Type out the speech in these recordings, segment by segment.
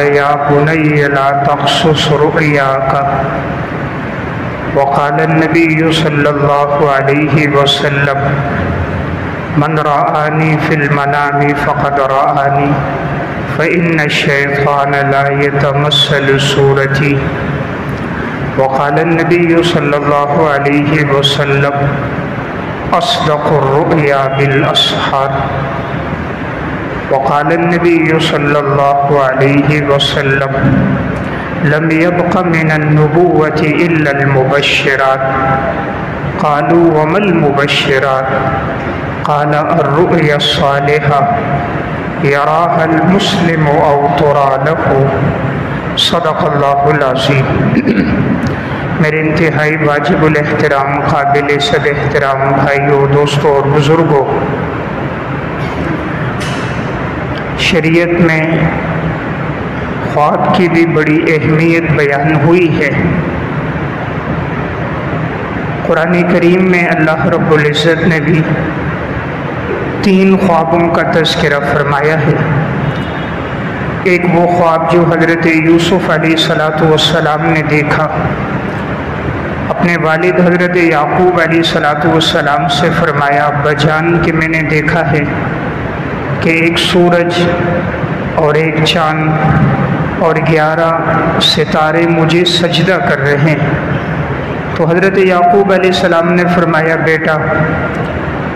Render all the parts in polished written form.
یا بنی لا تقصص رؤیاک وقال النبی صلی اللہ علیہ وسلم من رآنی فی المنام فقد رآنی فإن الشیطان لا يتمثل صورتی وقال النبی صلی اللہ علیہ وسلم اصدق الرؤیا بالاسحار وقال النبی صلی اللہ علیہ وسلم لم يبق من النبوة إلا المبشرات قالوا وما المبشرات قال الرؤيا الصالحة يراها المسلم أو ترى له صدق اللہ العظیم۔ میرے انتہائی واجب الاحترام قابل صد احترام بھائیوں، دوستوں اور بزرگوں، شریعت میں خواب کی بھی بڑی اہمیت بیان ہوئی ہے۔ قرآن کریم میں اللہ رب العزت نے بھی 3 خوابوں کا تذکرہ فرمایا ہے۔ ایک وہ خواب جو حضرت یوسف علیہ السلام نے دیکھا، اپنے والد حضرت یعقوب علیہ السلام سے فرمایا، ابا جان کہ میں نے دیکھا ہے کہ ایک سورج اور ایک چاند اور 11 ستارے مجھے سجدہ کر رہے ہیں۔ تو حضرت یعقوب علیہ السلام نے فرمایا، بیٹا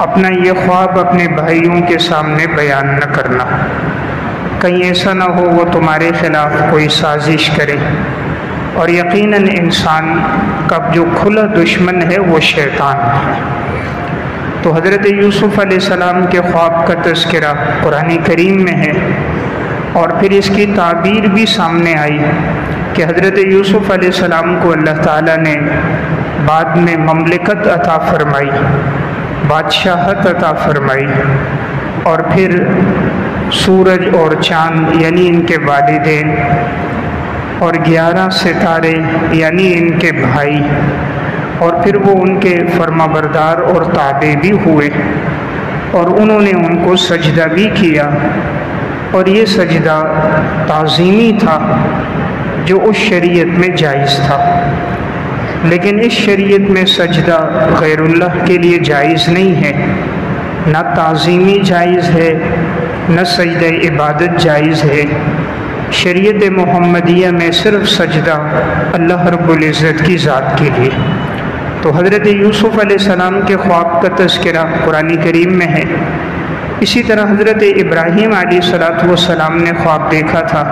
اپنا یہ خواب اپنے بھائیوں کے سامنے بیان نہ کرنا، کہیں ایسا نہ ہو وہ تمہارے خلاف کوئی سازش کرے، اور یقیناً انسان کا جو کھلا دشمن ہے وہ شیطان ہے۔ تو حضرت یوسف علیہ السلام کے خواب کا تذکرہ قرآن کریم میں ہے، اور پھر اس کی تعبیر بھی سامنے آئی کہ حضرت یوسف علیہ السلام کو اللہ تعالیٰ نے بعد میں مملکت عطا فرمائی، بادشاہت عطا فرمائی، اور پھر سورج اور چاند یعنی ان کے والدین اور 11 ستارے یعنی ان کے بھائی، اور پھر وہ ان کے فرما بردار اور تابع بھی ہوئے، اور انہوں نے ان کو سجدہ بھی کیا، اور یہ سجدہ تعظیمی تھا جو اس شریعت میں جائز تھا۔ لیکن اس شریعت میں سجدہ غیر اللہ کے لیے جائز نہیں ہے، نہ تعظیمی جائز ہے نہ سجدہ عبادت جائز ہے۔ شریعت محمدیہ میں صرف سجدہ اللہ رب العزت کی ذات کے لیے۔ تو حضرت یوسف علیہ السلام کے خواب کا تذکرہ قرآن کریم میں ہے۔ اسی طرح حضرت ابراہیم علیہ السلام نے خواب دیکھا تھا،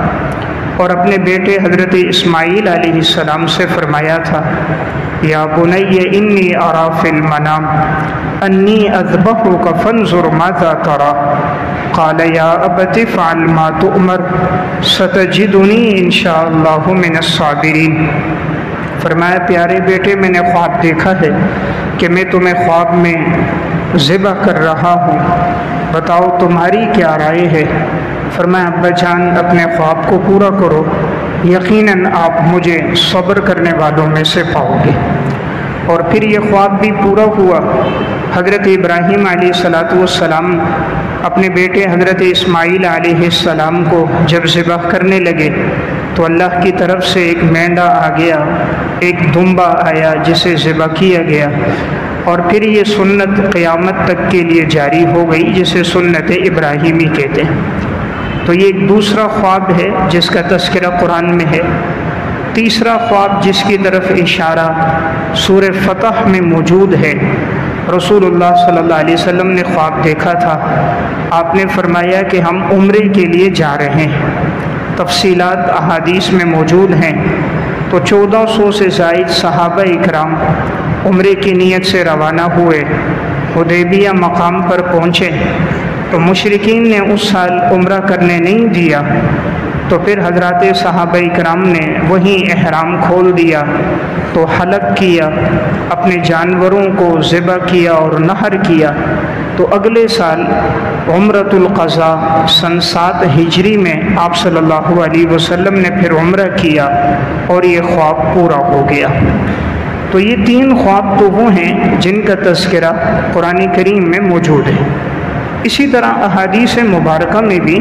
اور اپنے بیٹے حضرت اسماعیل علیہ السلام سے فرمایا تھا، یا بنی انی ارا فی المنام انی اذبحک فانظر ماذا تری قال یا ابت افعل ما تؤمر ستجدنی ان شاء اللہ من الصابرین۔ فرمایا، پیارے بیٹے میں نے خواب دیکھا ہے کہ میں تمہیں خواب میں ذبح کر رہا ہوں، بتاؤ تمہاری کیا رائے ہے؟ فرمایا، ابا جان اپنے خواب کو پورا کرو، یقیناً آپ مجھے صبر کرنے والوں میں سے پاؤ گے۔ اور پھر یہ خواب بھی پورا ہوا۔ حضرت ابراہیم علیہ السلام اپنے بیٹے حضرت اسماعیل علیہ السلام کو جب ذبح کرنے لگے تو اللہ کی طرف سے ایک مینڈا آ گیا، ایک دمبا آیا جسے ذبح کیا گیا، اور پھر یہ سنت قیامت تک کے لیے جاری ہو گئی جسے سنت ابراہیمی کہتے ہیں۔ تو یہ ایک دوسرا خواب ہے جس کا تذکرہ قرآن میں ہے۔ تیسرا خواب جس کی طرف اشارہ سورہ فتح میں موجود ہے، رسول اللہ صلی اللہ علیہ وسلم نے خواب دیکھا تھا۔ آپ نے فرمایا کہ ہم عمرے کے لیے جا رہے ہیں، تفصیلات احادیث میں موجود ہیں۔ تو 1400 سے زائد صحابہ اکرام عمرے کی نیت سے روانہ ہوئے، حدیبیہ مقام پر پہنچے تو مشرکین نے اس سال عمرہ کرنے نہیں دیا، تو پھر حضرات صحابہ کرام نے وہیں احرام کھول دیا تو حلق کیا، اپنے جانوروں کو ذبح کیا اور نحر کیا۔ تو اگلے سال عمرۃ القضاء سن 7 ہجری میں آپ صلی اللہ علیہ وسلم نے پھر عمرہ کیا اور یہ خواب پورا ہو گیا۔ تو یہ 3 خواب تو وہ ہیں جن کا تذکرہ قرآن کریم میں موجود ہے۔ اسی طرح احادیث مبارکہ میں بھی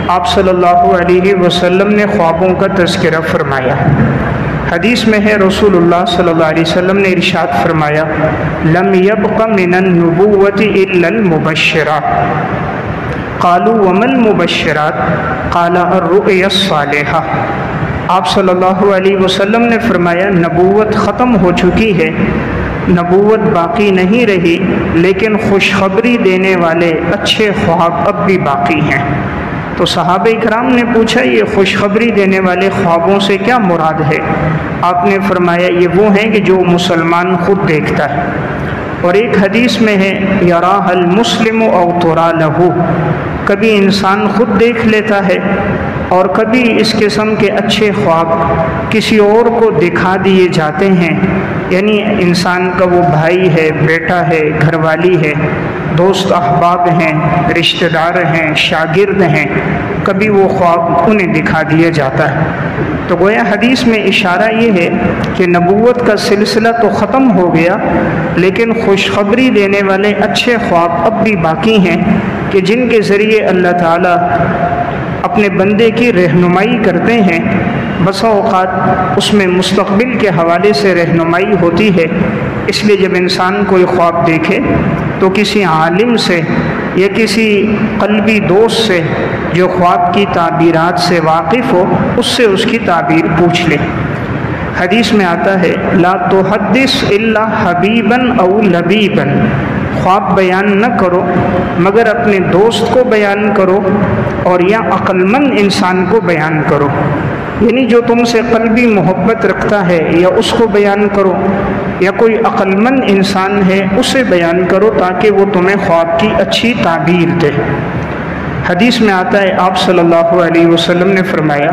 آپ صلی اللہ علیہ وسلم نے خوابوں کا تذکرہ فرمایا۔ حدیث میں ہے رسول اللہ صلی اللہ علیہ وسلم نے ارشاد فرمایا لم يبق من النبوۃ الا المبشرات قالوا وما المبشرات قال الرؤيا الصالحہ۔ آپ صلی اللہ علیہ وسلم نے فرمایا نبوت ختم ہو چکی ہے، نبوت باقی نہیں رہی، لیکن خوشخبری دینے والے اچھے خواب اب بھی باقی ہیں۔ تو صحابہ اکرام نے پوچھا یہ خوشخبری دینے والے خوابوں سے کیا مراد ہے؟ آپ نے فرمایا یہ وہ ہیں کہ جو مسلمان خود دیکھتا ہے۔ اور ایک حدیث میں ہے یراہ المسلم او ترا لہ، کبھی انسان خود دیکھ لیتا ہے اور کبھی اس قسم کے اچھے خواب کسی اور کو دکھا دیے جاتے ہیں، یعنی انسان کا وہ بھائی ہے، بیٹا ہے، گھر والی ہے، دوست احباب ہیں، رشتہ دار ہیں، شاگرد ہیں، کبھی وہ خواب انہیں دکھا دیا جاتا ہے۔ تو گویا حدیث میں اشارہ یہ ہے کہ نبوت کا سلسلہ تو ختم ہو گیا، لیکن خوشخبری دینے والے اچھے خواب اب بھی باقی ہیں کہ جن کے ذریعے اللہ تعالیٰ اپنے بندے کی رہنمائی کرتے ہیں۔ بسا اوقات اس میں مستقبل کے حوالے سے رہنمائی ہوتی ہے، اس لیے جب انسان کوئی خواب دیکھے تو کسی عالم سے یا کسی قلبی دوست سے جو خواب کی تعبیرات سے واقف ہو اس سے اس کی تعبیر پوچھ لے۔ حدیث میں آتا ہے لا تحدث الا حبیبا او لبیبا، خواب بیان نہ کرو مگر اپنے دوست کو بیان کرو اور یا عقل مند انسان کو بیان کرو، یعنی جو تم سے قلبی محبت رکھتا ہے یا اس کو بیان کرو، یا کوئی عقل مند انسان ہے اسے بیان کرو تاکہ وہ تمہیں خواب کی اچھی تعبیر دے۔ حدیث میں آتا ہے آپ صلی اللہ علیہ وسلم نے فرمایا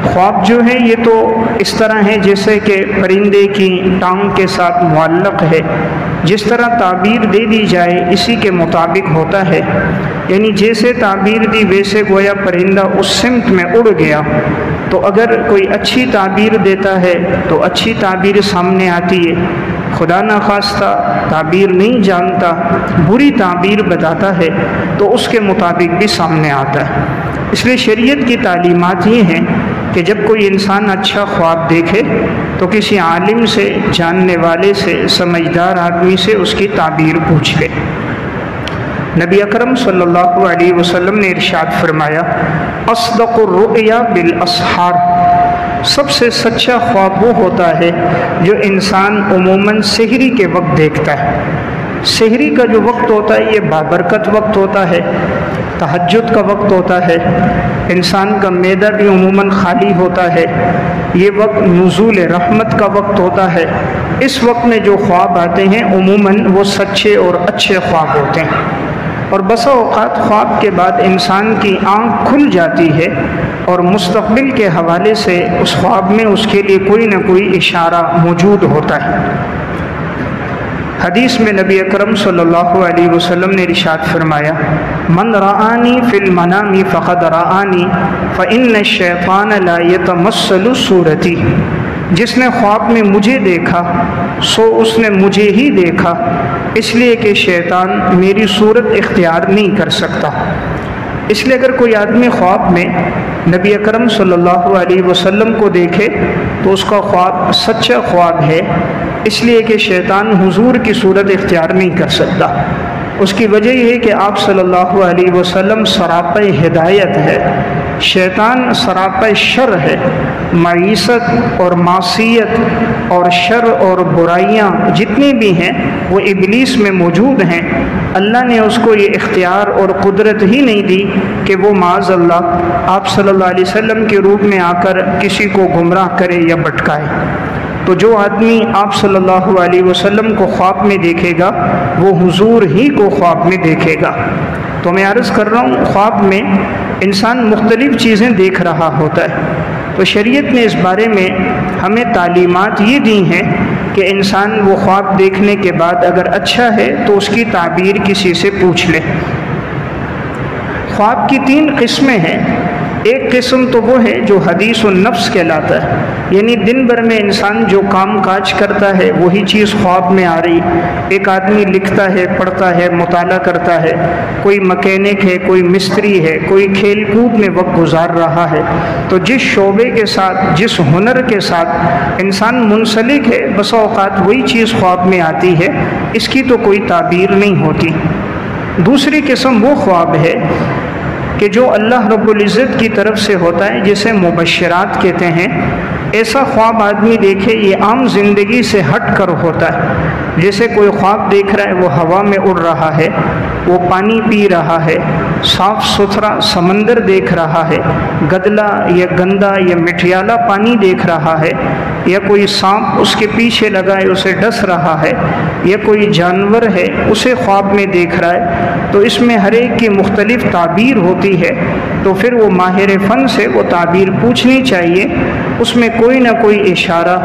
خواب جو ہے یہ تو اس طرح ہے جیسے کہ پرندے کی ٹانگ کے ساتھ معلق ہے، جس طرح تعبیر دے دی جائے اسی کے مطابق ہوتا ہے، یعنی جیسے تعبیر دی ویسے گویا پرندہ اس سمت میں اڑ گیا۔ تو اگر کوئی اچھی تعبیر دیتا ہے تو اچھی تعبیر سامنے آتی ہے، خدا نخواستہ تعبیر نہیں جانتا بری تعبیر بتاتا ہے تو اس کے مطابق بھی سامنے آتا ہے۔ اس لیے شریعت کی تعلیمات یہ ہیں کہ جب کوئی انسان اچھا خواب دیکھے تو کسی عالم سے، جاننے والے سے، سمجھدار آدمی سے اس کی تعبیر پوچھ لے۔ نبی اکرم صلی اللہ علیہ وسلم نے ارشاد فرمایا اصدق الرؤیا بالاسحار، سب سے سچا خواب وہ ہوتا ہے جو انسان عموماً سحری کے وقت دیکھتا ہے۔ سحری کا جو وقت ہوتا ہے یہ بابرکت وقت ہوتا ہے، تہجد کا وقت ہوتا ہے، انسان کا معدہ بھی عموماً خالی ہوتا ہے، یہ وقت نزول رحمت کا وقت ہوتا ہے۔ اس وقت میں جو خواب آتے ہیں عموماً وہ سچے اور اچھے خواب ہوتے ہیں، اور بسا اوقات خواب کے بعد انسان کی آنکھ کھل جاتی ہے اور مستقبل کے حوالے سے اس خواب میں اس کے لیے کوئی نہ کوئی اشارہ موجود ہوتا ہے۔ حدیث میں نبی اکرم صلی اللہ علیہ وسلم نے ارشاد فرمایا من رآنی فی المنام فقد رآنی فإن الشیطان لا یتمثل صورتی، جس نے خواب میں مجھے دیکھا سو اس نے مجھے ہی دیکھا، اس لیے کہ شیطان میری صورت اختیار نہیں کر سکتا۔ اس لیے اگر کوئی آدمی خواب میں نبی اکرم صلی اللہ علیہ وسلم کو دیکھے تو اس کا خواب سچا خواب ہے، اس لیے کہ شیطان حضور کی صورت اختیار نہیں کر سکتا۔ اس کی وجہ یہ ہے کہ آپ صلی اللہ علیہ وسلم سراپا ہدایت ہے، شیطان سراپا شر ہے۔ معیشت اور معصیت اور شر اور برائیاں جتنی بھی ہیں وہ ابلیس میں موجود ہیں، اللہ نے اس کو یہ اختیار اور قدرت ہی نہیں دی کہ وہ معاذ اللہ آپ صلی اللہ علیہ وسلم کے روپ میں آ کر کسی کو گمراہ کرے یا بھٹکائے۔ تو جو آدمی آپ صلی اللہ علیہ وسلم کو خواب میں دیکھے گا وہ حضور ہی کو خواب میں دیکھے گا۔ تو میں عرض کر رہا ہوں خواب میں انسان مختلف چیزیں دیکھ رہا ہوتا ہے، تو شریعت نے اس بارے میں ہمیں تعلیمات یہ دی ہیں کہ انسان وہ خواب دیکھنے کے بعد اگر اچھا ہے تو اس کی تعبیر کسی سے پوچھ لے۔ خواب کی 3 قسمیں ہیں۔ ایک قسم تو وہ ہے جو حدیث النفس کہلاتا ہے، یعنی دن بھر میں انسان جو کام کاج کرتا ہے وہی چیز خواب میں آ رہی۔ ایک آدمی لکھتا ہے، پڑھتا ہے، مطالعہ کرتا ہے، کوئی مکینک ہے، کوئی مستری ہے، کوئی کھیل کود میں وقت گزار رہا ہے، تو جس شعبے کے ساتھ، جس ہنر کے ساتھ انسان منسلک ہے، بسا اوقات وہی چیز خواب میں آتی ہے، اس کی تو کوئی تعبیر نہیں ہوتی۔ دوسری قسم وہ خواب ہے کہ جو اللہ رب العزت کی طرف سے ہوتا ہے، جسے مبشرات کہتے ہیں۔ ایسا خواب آدمی دیکھے یہ عام زندگی سے ہٹ کر ہوتا ہے، جیسے کوئی خواب دیکھ رہا ہے وہ ہوا میں اڑ رہا ہے، وہ پانی پی رہا ہے، صاف ستھرا سمندر دیکھ رہا ہے، گدلا یا گندا یا مٹھیالا پانی دیکھ رہا ہے، یا کوئی سانپ اس کے پیچھے لگا ہے اسے ڈس رہا ہے، یا کوئی جانور ہے اسے خواب میں دیکھ رہا ہے، تو اس میں ہر ایک کی مختلف تعبیر ہوتی ہے۔ تو پھر وہ ماہر فن سے وہ تعبیر پوچھنی چاہیے، اس میں کوئی نہ کوئی اشارہ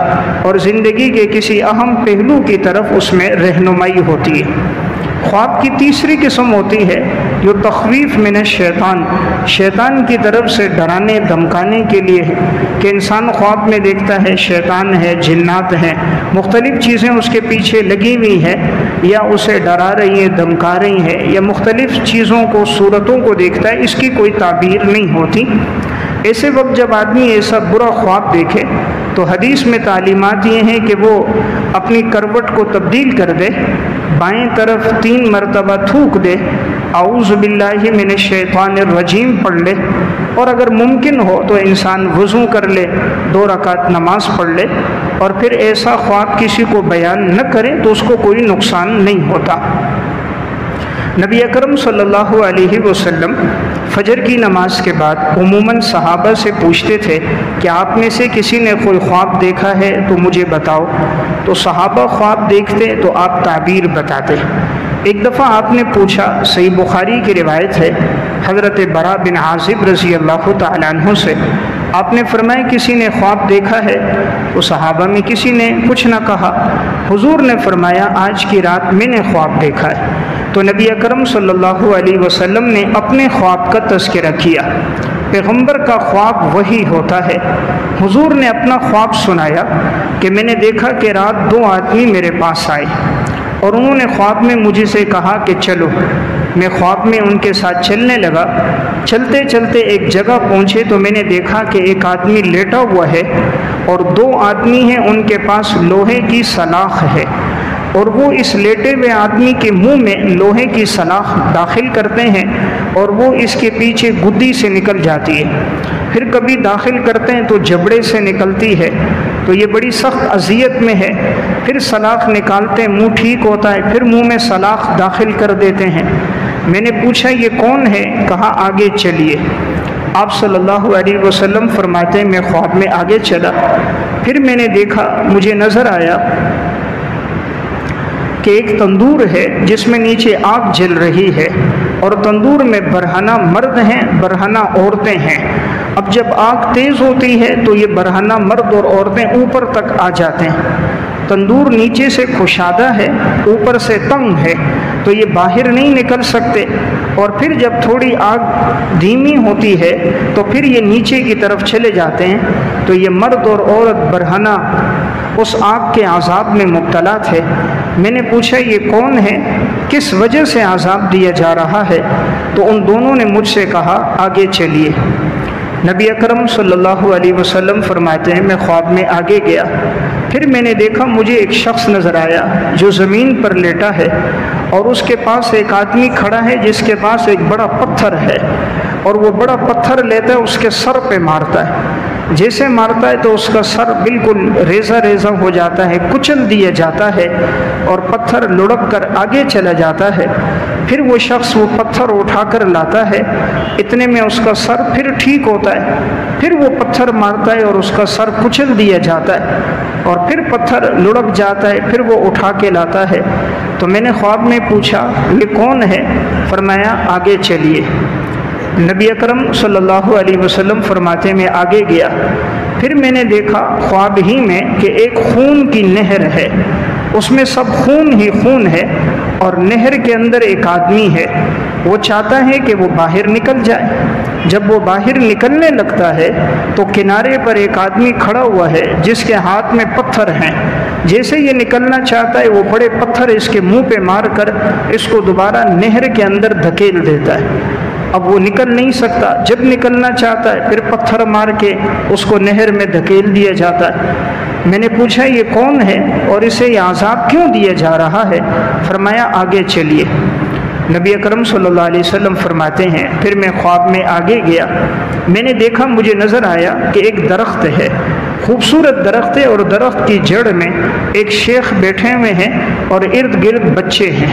اور زندگی کے کسی اہم پہلو کی طرف اس میں رہنمائی ہوتی ہے۔ خواب کی تیسری قسم ہوتی ہے جو تخویف من الشیطان، شیطان کی طرف سے ڈرانے دھمکانے کے لیے ہے، کہ انسان خواب میں دیکھتا ہے شیطان ہے، جنات ہیں، مختلف چیزیں اس کے پیچھے لگی ہوئی ہیں، یا اسے ڈرا رہی ہیں، دھمکا رہی ہیں، یا مختلف چیزوں کو، صورتوں کو دیکھتا ہے، اس کی کوئی تعبیر نہیں ہوتی۔ ایسے وقت جب آدمی ایسا برا خواب دیکھے تو حدیث میں تعلیمات یہ ہیں کہ وہ اپنی کروٹ کو تبدیل کر دے، بائیں طرف 3 مرتبہ تھوک دے، اعوذ باللہ من الشیطان الرجیم پڑھ لے، اور اگر ممکن ہو تو انسان وضو کر لے، 2 رکعت نماز پڑھ لے، اور پھر ایسا خواب کسی کو بیان نہ کرے تو اس کو کوئی نقصان نہیں ہوتا۔ نبی اکرم صلی اللہ علیہ وسلم فجر کی نماز کے بعد عموماً صحابہ سے پوچھتے تھے کہ آپ میں سے کسی نے کوئی خواب دیکھا ہے تو مجھے بتاؤ، تو صحابہ خواب دیکھتے تو آپ تعبیر بتاتے۔ ایک دفعہ آپ نے پوچھا، صحیح بخاری کی روایت ہے، حضرت برا بن عازب رضی اللہ تعالیٰ عنہ سے، آپ نے فرمایا کسی نے خواب دیکھا ہے؟ تو صحابہ میں کسی نے کچھ نہ کہا۔ حضور نے فرمایا آج کی رات میں نے خواب دیکھا ہے۔ تو نبی اکرم صلی اللہ علیہ وسلم نے اپنے خواب کا تذکرہ کیا۔ پیغمبر کا خواب وہی ہوتا ہے۔ حضور نے اپنا خواب سنایا کہ میں نے دیکھا کہ رات 2 آدمی میرے پاس آئے اور انہوں نے خواب میں مجھے سے کہا کہ چلو۔ میں خواب میں ان کے ساتھ چلنے لگا، چلتے چلتے ایک جگہ پہنچے تو میں نے دیکھا کہ ایک آدمی لیٹا ہوا ہے اور 2 آدمی ہیں، ان کے پاس لوہے کی سلاخ ہے، اور وہ اس لیٹے ہوئے آدمی کے منہ میں لوہے کی سلاخ داخل کرتے ہیں اور وہ اس کے پیچھے گدی سے نکل جاتی ہے، پھر کبھی داخل کرتے ہیں تو جبڑے سے نکلتی ہے، تو یہ بڑی سخت اذیت میں ہے، پھر سلاخ نکالتے ہیں، منہ ٹھیک ہوتا ہے، پھر منہ میں سلاخ داخل کر دیتے ہیں۔ میں نے پوچھا یہ کون ہے؟ کہا آگے چلیے۔ آپ صلی اللہ علیہ وسلم فرماتے ہیں میں خواب میں آگے چلا، پھر میں نے دیکھا، مجھے نظر آیا کہ ایک تندور ہے جس میں نیچے آگ جل رہی ہے، اور تندور میں برہنہ مرد ہیں، برہنہ عورتیں ہیں۔ اب جب آگ تیز ہوتی ہے تو یہ برہنہ مرد اور عورتیں اوپر تک آ جاتے ہیں۔ تندور نیچے سے کشادہ ہے، اوپر سے تنگ ہے، تو یہ باہر نہیں نکل سکتے، اور پھر جب تھوڑی آگ دھیمی ہوتی ہے تو پھر یہ نیچے کی طرف چلے جاتے ہیں۔ تو یہ مرد اور عورت برہنہ اس آگ کے عذاب میں مبتلا تھے۔ میں نے پوچھا یہ کون ہے، کس وجہ سے عذاب دیا جا رہا ہے؟ تو ان دونوں نے مجھ سے کہا آگے چلیے۔ نبی اکرم صلی اللہ علیہ وسلم فرماتے ہیں میں خواب میں آگے گیا، پھر میں نے دیکھا مجھے ایک شخص نظر آیا جو زمین پر لیٹا ہے، اور اس کے پاس ایک آدمی کھڑا ہے جس کے پاس ایک بڑا پتھر ہے، اور وہ بڑا پتھر لیتا ہے اس کے سر پہ مارتا ہے، جیسے مارتا ہے تو اس کا سر بالکل ریزہ ریزہ ہو جاتا ہے، کچل دیا جاتا ہے، اور پتھر لڑک کر آگے چلا جاتا ہے۔ پھر وہ شخص وہ پتھر اٹھا کر لاتا ہے، اتنے میں اس کا سر پھر ٹھیک ہوتا ہے، پھر وہ پتھر مارتا ہے اور اس کا سر کچل دیا جاتا ہے، اور پھر پتھر لڑک جاتا ہے، پھر وہ اٹھا کے لاتا ہے۔ تو میں نے خواب میں پوچھا یہ کون ہے؟ فرمایا آگے چلیے۔ نبی اکرم صلی اللہ علیہ وسلم فرماتے میں آگے گیا، پھر میں نے دیکھا خواب ہی میں کہ ایک خون کی نہر ہے، اس میں سب خون ہی خون ہے، اور نہر کے اندر ایک آدمی ہے، وہ چاہتا ہے کہ وہ باہر نکل جائے، جب وہ باہر نکلنے لگتا ہے تو کنارے پر ایک آدمی کھڑا ہوا ہے جس کے ہاتھ میں پتھر ہیں. جیسے یہ نکلنا چاہتا ہے وہ بڑے پتھر اس کے منہ پہ مار کر اس کو دوبارہ نہر کے اندر دھکیل دیتا ہے. اب وہ نکل نہیں سکتا. جب نکلنا چاہتا ہے پھر پتھر مار کے اس کو نہر میں دھکیل دیا جاتا ہے. میں نے پوچھا یہ کون ہے اور اسے یہ عذاب کیوں دیا جا رہا ہے؟ فرمایا آگے چلیے. نبی اکرم صلی اللہ علیہ وسلم فرماتے ہیں پھر میں خواب میں آگے گیا. میں نے دیکھا مجھے نظر آیا کہ ایک درخت ہے, خوبصورت درخت ہے, اور درخت کی جڑ میں ایک شیخ بیٹھے ہوئے ہیں اور ارد گرد بچے ہیں.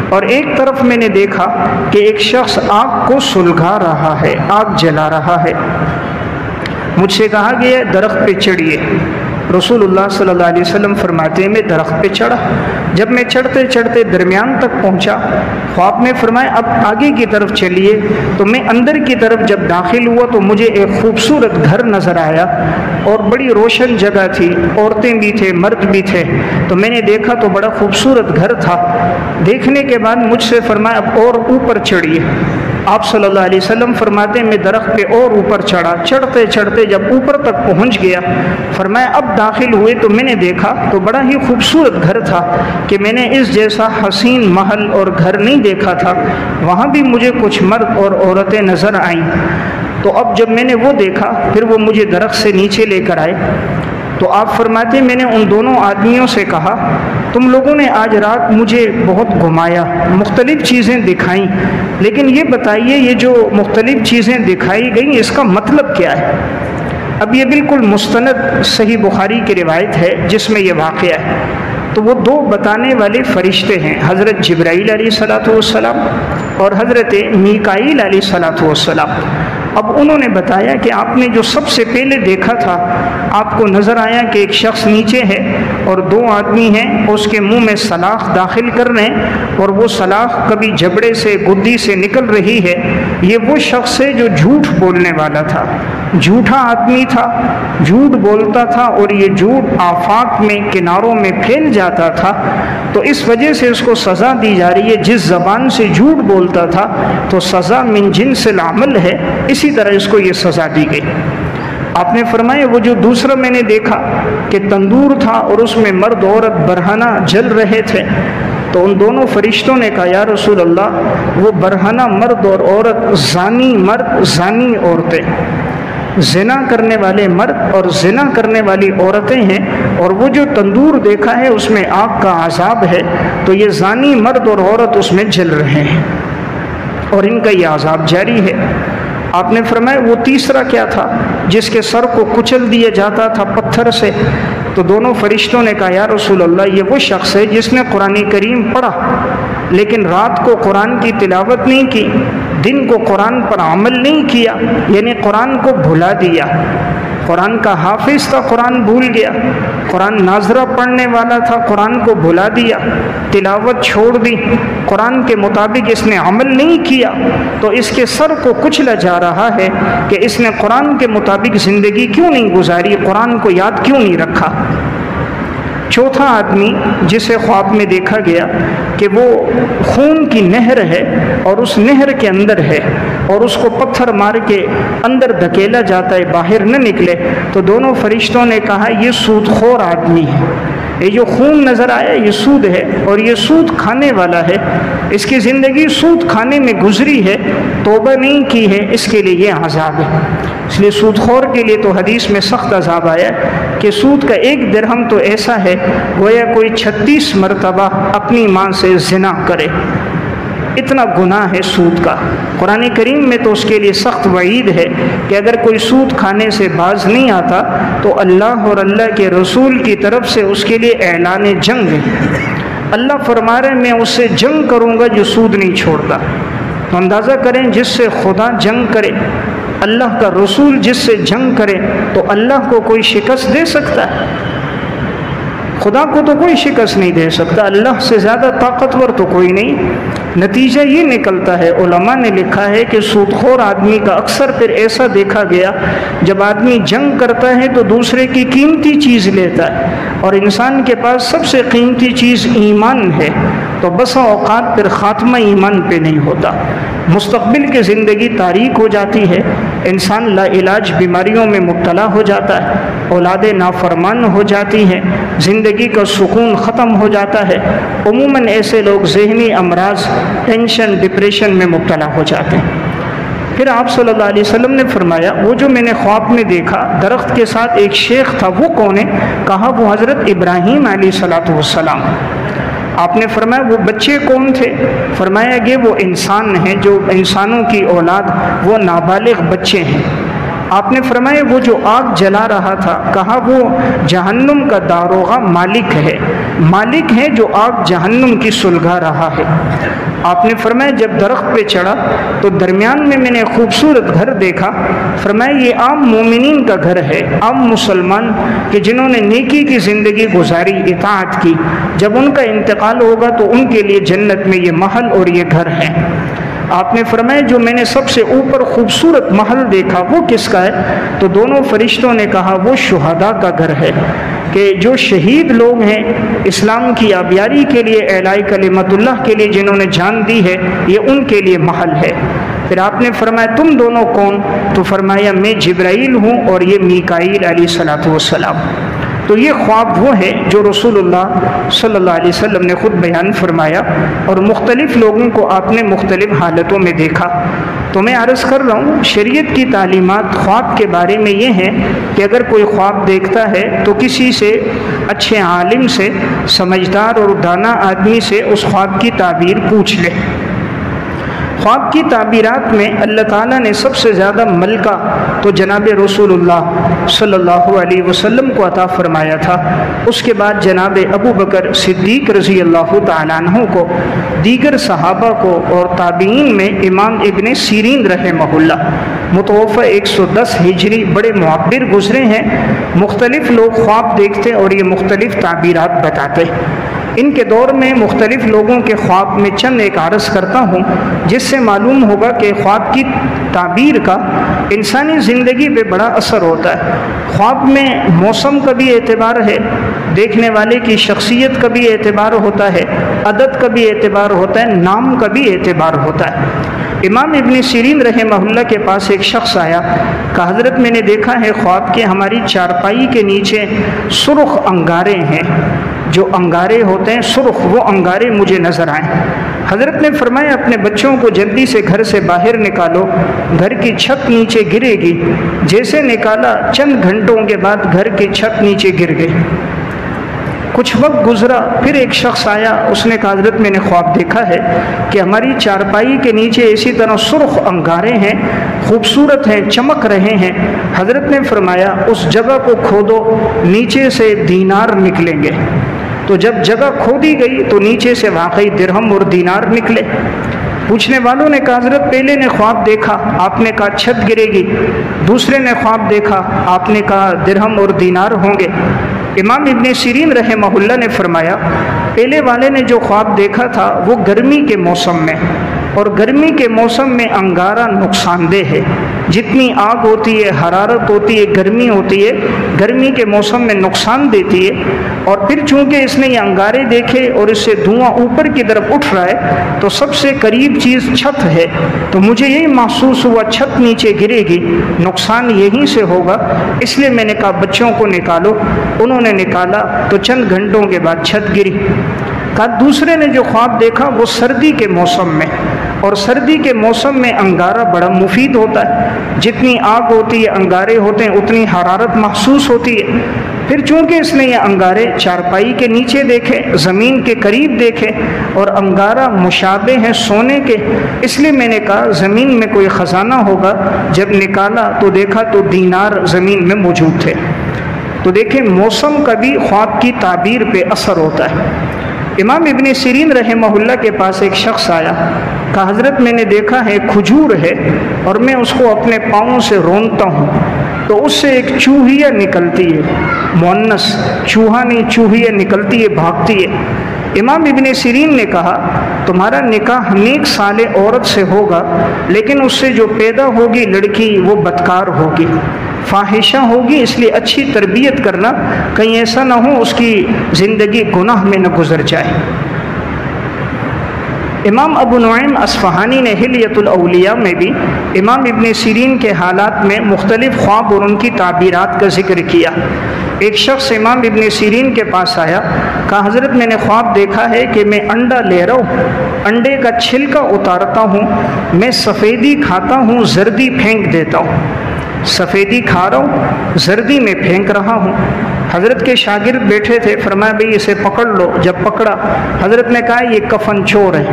اور ایک طرف میں نے دیکھا کہ ایک شخص آگ کو سلگا رہا ہے, آگ جلا رہا ہے. مجھ سے کہا گیا درخت پہ چڑھیے. رسول اللہ صلی اللہ علیہ وسلم فرماتے ہیں میں درخت پہ چڑھا. جب میں چڑھتے چڑھتے درمیان تک پہنچا, خواب میں فرمایا اب آگے کی طرف چلیے. تو میں اندر کی طرف جب داخل ہوا تو مجھے ایک خوبصورت گھر نظر آیا اور بڑی روشن جگہ تھی, عورتیں بھی تھے, مرد بھی تھے. تو میں نے دیکھا تو بڑا خوبصورت گھر تھا. دیکھنے کے بعد مجھ سے فرمایا اب اور اوپر چڑھیے. آپ صلی اللہ علیہ وسلم فرماتے ہیں میں درخت پہ اور اوپر چڑھا. چڑھتے چڑھتے جب اوپر تک پہنچ گیا فرمایا اب داخل ہوئے تو میں نے دیکھا تو بڑا ہی خوبصورت گھر تھا کہ میں نے اس جیسا حسین محل اور گھر نہیں دیکھا تھا. وہاں بھی مجھے کچھ مرد اور عورتیں نظر آئیں. تو اب جب میں نے وہ دیکھا پھر وہ مجھے درخت سے نیچے لے کر آئے. تو آپ فرماتے ہیں میں نے ان دونوں آدمیوں سے کہا تم لوگوں نے آج رات مجھے بہت گھمایا, مختلف چیزیں دکھائیں, لیکن یہ بتائیے یہ جو مختلف چیزیں دکھائی گئیں اس کا مطلب کیا ہے؟ اب یہ بالکل مستند صحیح بخاری کی روایت ہے جس میں یہ واقعہ ہے. تو وہ دو بتانے والے فرشتے ہیں, حضرت جبرائیل علیہ السلام اور حضرت میکائیل علیہ السلام. اب انہوں نے بتایا کہ آپ نے جو سب سے پہلے دیکھا تھا آپ کو نظر آیا کہ ایک شخص نیچے ہے اور دو آدمی ہیں, اس کے منہ میں سلاخ داخل کر رہے ہیں اور وہ سلاخ کبھی جبڑے سے گدی سے نکل رہی ہے. یہ وہ شخص ہے جو جھوٹ بولنے والا تھا, جھوٹا آدمی تھا, جھوٹ بولتا تھا اور یہ جھوٹ آفاق میں کناروں میں پھیل جاتا تھا. تو اس وجہ سے اس کو سزا دی جا رہی ہے. جس زبان سے جھوٹ بولتا تھا تو سزا من جنس العمل ہے, اسی طرح اس کو یہ سزا دی گئی. آپ نے فرمایا وہ جو دوسرا میں نے دیکھا کہ تندور تھا اور اس میں مرد عورت برہنہ جل رہے تھے. تو ان دونوں فرشتوں نے کہا یا رسول اللہ وہ برہنہ مرد اور عورت زانی مرد زانی عورتیں, زنا کرنے والے مرد اور زنا کرنے والی عورتیں ہیں, اور وہ جو تندور دیکھا ہے اس میں آگ کا عذاب ہے. تو یہ زانی مرد اور عورت اس میں جل رہے ہیں اور ان کا یہ عذاب جاری ہے. آپ نے فرمایا وہ تیسرا کیا تھا جس کے سر کو کچل دیا جاتا تھا پتھر سے؟ تو دونوں فرشتوں نے کہا یا رسول اللہ یہ وہ شخص ہے جس نے قرآن کریم پڑھا لیکن رات کو قرآن کی تلاوت نہیں کی, دن کو قرآن پر عمل نہیں کیا, یعنی قرآن کو بھلا دیا. قرآن کا حافظ تھا, قرآن بھول گیا. قرآن ناظرہ پڑھنے والا تھا, قرآن کو بھلا دیا, تلاوت چھوڑ دی, قرآن کے مطابق اس نے عمل نہیں کیا. تو اس کے سر کو کچلا جا رہا ہے کہ اس نے قرآن کے مطابق زندگی کیوں نہیں گزاری, قرآن کو یاد کیوں نہیں رکھا. چوتھا آدمی جسے خواب میں دیکھا گیا کہ وہ خون کی نہر ہے اور اس نہر کے اندر ہے اور اس کو پتھر مار کے اندر دھکیلا جاتا ہے, باہر نہ نکلے. تو دونوں فرشتوں نے کہا یہ سود خور آدمی ہے, یہ جو خون نظر آیا یہ سود ہے اور یہ سود کھانے والا ہے, اس کی زندگی سود کھانے میں گزری ہے, توبہ نہیں کی ہے, اس کے لیے یہ عذاب ہے. اس لیے سود خور کے لیے تو حدیث میں سخت عذاب آیا کہ سود کا 1 درہم تو ایسا ہے گویا کوئی 36 مرتبہ اپنی ماں سے زنا کرے. اتنا گناہ ہے سود کا. قرآن کریم میں تو اس کے لیے سخت وعید ہے کہ اگر کوئی سود کھانے سے باز نہیں آتا تو اللہ اور اللہ کے رسول کی طرف سے اس کے لیے اعلان جنگ ہے. اللہ فرما رہے میں اس سے جنگ کروں گا جو سود نہیں چھوڑتا. تو اندازہ کریں جس سے خدا جنگ کرے, اللہ کا رسول جس سے جنگ کرے, تو اللہ کو کوئی شکست دے سکتا ہے؟ خدا کو تو کوئی شکست نہیں دے سکتا, اللہ سے زیادہ طاقتور تو کوئی نہیں. نتیجہ یہ نکلتا ہے, علماء نے لکھا ہے کہ سود خور آدمی کا اکثر پھر ایسا دیکھا گیا جب آدمی جنگ کرتا ہے تو دوسرے کی قیمتی چیز لیتا ہے, اور انسان کے پاس سب سے قیمتی چیز ایمان ہے، تو بسا اوقات پھر خاتمہ ایمان پہ نہیں ہوتا، مستقبل کی زندگی تاریک ہو جاتی ہے، انسان لا علاج بیماریوں میں مبتلا ہو جاتا ہے، اولادیں نافرمان ہو جاتی ہیں، زندگی کا سکون ختم ہو جاتا ہے۔ عموماً ایسے لوگ ذہنی امراض، ٹینشن، ڈپریشن میں مبتلا ہو جاتے ہیں۔ پھر آپ صلی اللہ علیہ وسلم نے فرمایا وہ جو میں نے خواب میں دیکھا درخت کے ساتھ ایک شیخ تھا، وہ کون ہے؟ کہا وہ حضرت ابراہیم علیہ السلام۔ آپ نے فرمایا وہ بچے کون تھے؟ فرمایا کہ وہ انسان ہیں، جو انسانوں کی اولاد، وہ نابالغ بچے ہیں۔ آپ نے فرمایا وہ جو آگ جلا رہا تھا، کہا وہ جہنم کا داروغہ مالک ہے، مالک ہے جو آگ جہنم کی سلگا رہا ہے۔ آپ نے فرمایا جب درخت پہ چڑھا تو درمیان میں نے خوبصورت گھر دیکھا، فرمایا یہ عام مومنین کا گھر ہے، عام مسلمان کہ جنہوں نے نیکی کی زندگی گزاری، اطاعت کی، جب ان کا انتقال ہوگا تو ان کے لیے جنت میں یہ محل اور یہ گھر ہے۔ آپ نے فرمایا جو میں نے سب سے اوپر خوبصورت محل دیکھا وہ کس کا ہے؟ تو دونوں فرشتوں نے کہا وہ شہداء کا گھر ہے، کہ جو شہید لوگ ہیں اسلام کی آبیاری کے لیے، اعلاء کلمت اللہ کے لیے جنہوں نے جان دی ہے، یہ ان کے لیے محل ہے۔ پھر آپ نے فرمایا تم دونوں کون؟ تو فرمایا میں جبرائیل ہوں اور یہ میکائیل علیہ السلام۔ تو یہ خواب وہ ہے جو رسول اللہ صلی اللہ علیہ وسلم نے خود بیان فرمایا، اور مختلف لوگوں کو آپ نے مختلف حالتوں میں دیکھا۔ تو میں عرض کر رہا ہوں شریعت کی تعلیمات خواب کے بارے میں یہ ہیں کہ اگر کوئی خواب دیکھتا ہے تو کسی سے، اچھے عالم سے، سمجھدار اور دانا آدمی سے اس خواب کی تعبیر پوچھ لے۔ خواب کی تعبیرات میں اللہ تعالیٰ نے سب سے زیادہ ملکہ تو جناب رسول اللہ صلی اللہ علیہ وسلم کو عطا فرمایا تھا، اس کے بعد جناب ابو بکر صدیق رضی اللہ تعالیٰ عنہ کو، دیگر صحابہ کو، اور تابعین میں امام ابن سیرین رحمہ اللہ متوفہ 110 ہجری بڑے معبر گزرے ہیں۔ مختلف لوگ خواب دیکھتے اور یہ مختلف تعبیرات بتاتے۔ ان کے دور میں مختلف لوگوں کے خواب میں چند ایک عرض کرتا ہوں جس سے معلوم ہوگا کہ خواب کی تعبیر کا انسانی زندگی پہ بڑا اثر ہوتا ہے۔ خواب میں موسم کا بھی اعتبار ہے، دیکھنے والے کی شخصیت کا بھی اعتبار ہوتا ہے، عدد کا بھی اعتبار ہوتا ہے، نام کا بھی اعتبار ہوتا ہے۔ امام ابن سیرین رحمہ اللہ کے پاس ایک شخص آیا، کہ حضرت میں نے دیکھا ہے خواب کے ہماری چارپائی کے نیچے سرخ انگارے ہیں، جو انگارے ہوتے ہیں سرخ، وہ انگارے مجھے نظر آئیں۔ حضرت نے فرمایا اپنے بچوں کو جلدی سے گھر سے باہر نکالو، گھر کی چھت نیچے گرے گی۔ جیسے نکالا چند گھنٹوں کے بعد گھر کی چھت نیچے گر گئی۔ کچھ وقت گزرا، پھر ایک شخص آیا، اس نے کہا حضرت میں نے خواب دیکھا ہے کہ ہماری چارپائی کے نیچے اسی طرح سرخ انگارے ہیں، خوبصورت ہیں، چمک رہے ہیں۔ حضرت نے فرمایا اس جگہ کو کھودو، نیچے سے دینار نکلیں گے۔ تو جب جگہ کھودی گئی تو نیچے سے واقعی درہم اور دینار نکلے۔ پوچھنے والوں نے کہا حضرت پہلے نے خواب دیکھا، آپ نے کہا چھت گرے گی، دوسرے نے خواب دیکھا، آپ نے کہا درہم اور دینار ہوں گے۔ امام ابن سیرین رحمہ اللہ نے فرمایا پہلے والے نے جو خواب دیکھا تھا وہ گرمی کے موسم میں، اور گرمی کے موسم میں انگارہ نقصان دہ ہے، جتنی آگ ہوتی ہے، حرارت ہوتی ہے، گرمی ہوتی ہے، گرمی کے موسم میں نقصان دیتی ہے۔ اور پھر چونکہ اس نے یہ انگارے دیکھے اور اس سے دھواں اوپر کی طرف اٹھ رہا ہے تو سب سے قریب چیز چھت ہے، تو مجھے یہی محسوس ہوا چھت نیچے گرے گی، نقصان یہیں سے ہوگا، اس لیے میں نے کہا بچوں کو نکالو۔ انہوں نے نکالا تو چند گھنٹوں کے بعد چھت گری۔ کہا دوسرے نے جو خواب دیکھا وہ سردی کے موسم میں، اور سردی کے موسم میں انگارہ بڑا مفید ہوتا ہے، جتنی آگ ہوتی ہے، انگارے ہوتے ہیں، اتنی حرارت محسوس ہوتی ہے۔ پھر چونکہ اس نے یہ انگارے چارپائی کے نیچے دیکھے، زمین کے قریب دیکھے، اور انگارہ مشابہ ہیں سونے کے، اس لیے میں نے کہا زمین میں کوئی خزانہ ہوگا۔ جب نکالا تو دیکھا تو دینار زمین میں موجود تھے۔ تو دیکھیں موسم کا بھی خواب کی تعبیر پہ اثر ہوتا ہے۔ امام ابن سیرین رحمہ اللہ کے پاس ایک شخص آیا، کہا حضرت میں نے دیکھا ہے کھجور ہے اور میں اس کو اپنے پاؤں سے رونتا ہوں تو اس سے ایک چوہیا نکلتی ہے، مؤنث چوہا نہیں، چوہیا نکلتی ہے، بھاگتی ہے۔ امام ابن سیرین نے کہا تمہارا نکاح نیک صالح عورت سے ہوگا، لیکن اس سے جو پیدا ہوگی لڑکی وہ بدکار ہوگی، فاحشہ ہوگی، اس لیے اچھی تربیت کرنا، کہیں ایسا نہ ہو اس کی زندگی گناہ میں نہ گزر جائے۔ امام ابو نعیم اصفہانی نے حلیۃ الاولیاء میں بھی امام ابن سیرین کے حالات میں مختلف خواب اور ان کی تعبیرات کا ذکر کیا۔ ایک شخص امام ابن سیرین کے پاس آیا، کہا حضرت میں نے خواب دیکھا ہے کہ میں انڈا لے رہا ہوں، انڈے کا چھلکا اتارتا ہوں، میں سفیدی کھاتا ہوں، زردی پھینک دیتا ہوں، سفیدی کھا رہا ہوں، زردی میں پھینک رہا ہوں۔ حضرت کے شاگرد بیٹھے تھے، فرمایا بھئی اسے پکڑ لو۔ جب پکڑا، حضرت نے کہا یہ کفن چور ہے،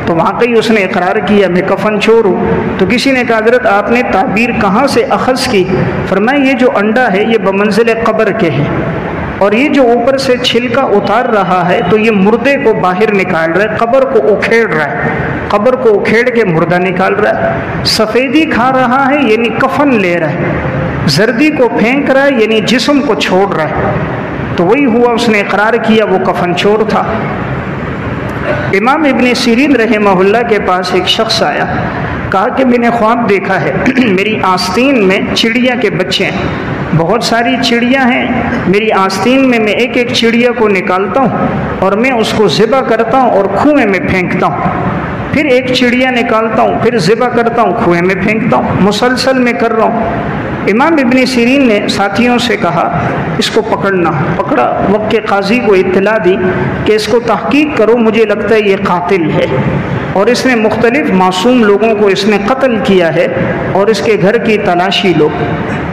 تو واقعی اس نے اقرار کیا میں کفن چور ہوں۔ تو کسی نے کہا حضرت آپ نے تعبیر کہاں سے اخذ کی؟ فرمایا یہ جو انڈا ہے یہ بمنزل قبر کے ہے، اور یہ جو اوپر سے چھلکا اتار رہا ہے تو یہ مردے کو باہر نکال رہا ہے، قبر کو اکھیڑ رہا ہے، قبر کو اکھیڑ کے مردہ نکال رہا ہے۔ سفیدی کھا رہا ہے یعنی کفن لے رہا ہے، زردی کو پھینک رہا ہے یعنی جسم کو چھوڑ رہا ہے۔ تو وہی ہوا، اس نے اقرار کیا وہ کفن چور تھا۔ امام ابن سیرین رحمہ اللہ کے پاس ایک شخص آیا، کہا کہ میں نے خواب دیکھا ہے میری آستین میں چڑیا کے بچے ہیں، بہت ساری چڑیا ہیں میری آستین میں ایک ایک چڑیا کو نکالتا ہوں اور میں اس کو ذبح کرتا ہوں اور کنویں میں پھینکتا ہوں، پھر ایک چڑیا نکالتا ہوں، پھر ذبح کرتا ہوں، کنویں میں پھینکتا ہوں، مسلسل میں کر رہا ہوں۔ امام ابن سیرین نے ساتھیوں سے کہا اس کو پکڑنا، پکڑا، وقت کے قاضی کو اطلاع دی کہ اس کو تحقیق کرو، مجھے لگتا ہے یہ قاتل ہے اور اس نے مختلف معصوم لوگوں کو اس نے قتل کیا ہے اور اس کے گھر کی تلاشی لو۔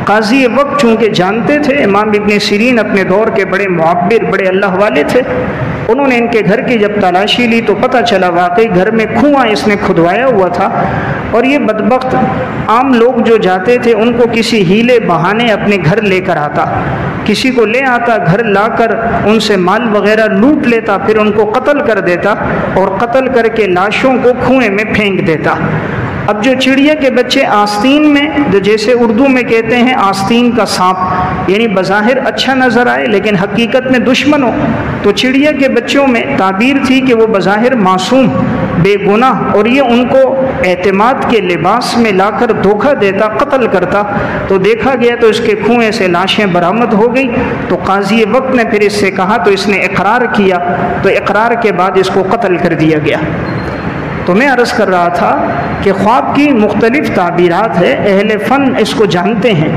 قاضی وقت چونکہ جانتے تھے امام ابن سیرین اپنے دور کے بڑے معبر، بڑے اللہ والے تھے، انہوں نے ان کے گھر کی جب تلاشی لی تو پتہ چلا واقعی گھر میں کنواں اس نے کھدوایا ہوا تھا، اور یہ بدبخت عام لوگ جو جاتے تھے ان کو کسی ہیلے بہانے اپنے گھر لے کر آتا، کسی کو لے آتا، گھر لا کر ان سے مال وغیرہ لوٹ لیتا، پھر ان کو قتل کر دیتا اور قتل کر کے لاشوں کو کنویں میں پھینک دیتا۔ اب جو چڑیا کے بچے آستین میں، جو جیسے اردو میں کہتے ہیں آستین کا سانپ، یعنی بظاہر اچھا نظر آئے لیکن حقیقت میں دشمن ہو، تو چڑیا کے بچوں میں تعبیر تھی کہ وہ بظاہر معصوم، بے گناہ، اور یہ ان کو اعتماد کے لباس میں لا کر دھوکہ دیتا، قتل کرتا۔ تو دیکھا گیا تو اس کے کنویں سے لاشیں برآمد ہو گئی، تو قاضی وقت نے پھر اس سے کہا تو اس نے اقرار کیا، تو اقرار کے بعد اس کو قتل کر دیا گیا۔ تو میں عرض کر رہا تھا کہ خواب کی مختلف تعبیرات ہے، اہل فن اس کو جانتے ہیں،